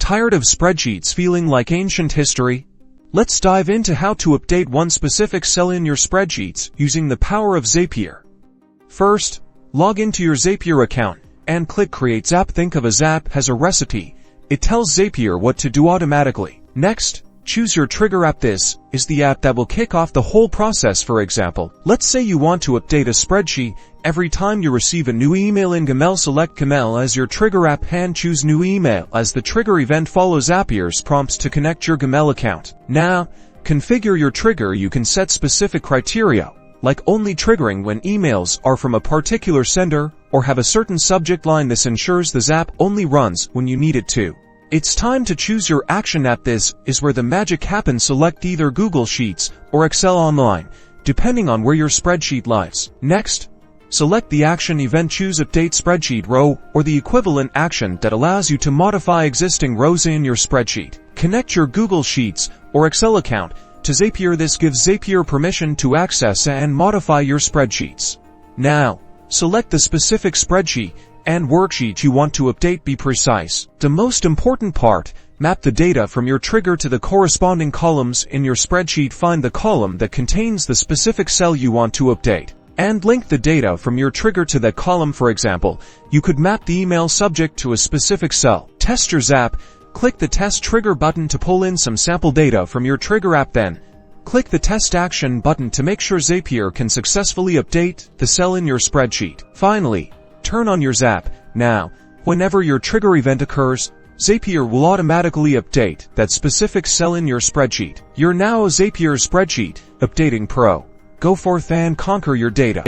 Tired of spreadsheets feeling like ancient history? Let's dive into how to update one specific cell in your spreadsheets using the power of Zapier. First, log into your Zapier account and click Create Zap. Think of a Zap as a recipe. It tells Zapier what to do automatically. Next, choose your trigger app. This is the app that will kick off the whole process. For example, let's say you want to update a spreadsheet every time you receive a new email in Gmail. Select Gmail as your trigger app and choose New Email as the trigger event. Follow Zapier's prompts to connect your Gmail account. Now, configure your trigger. You can set specific criteria, like only triggering when emails are from a particular sender or have a certain subject line. This ensures the Zap only runs when you need it to. It's time to choose your action app. This is where the magic happens. Select either Google Sheets or Excel Online, depending on where your spreadsheet lies. Next, select the action event. Choose Update Spreadsheet Row or the equivalent action that allows you to modify existing rows in your spreadsheet. Connect your Google Sheets or Excel account to Zapier. This gives Zapier permission to access and modify your spreadsheets. Now, select the specific spreadsheet and worksheet you want to update. Be precise. The most important part, map the data from your trigger to the corresponding columns in your spreadsheet. Find the column that contains the specific cell you want to update, and link the data from your trigger to that column. For example, you could map the email subject to a specific cell. Test your Zap. Click the Test Trigger button to pull in some sample data from your trigger app. Then, click the Test Action button to make sure Zapier can successfully update the cell in your spreadsheet. Finally, turn on your Zap. Now, whenever your trigger event occurs, Zapier will automatically update that specific cell in your spreadsheet. You're now a Zapier Spreadsheet Updating Pro. Go forth and conquer your data.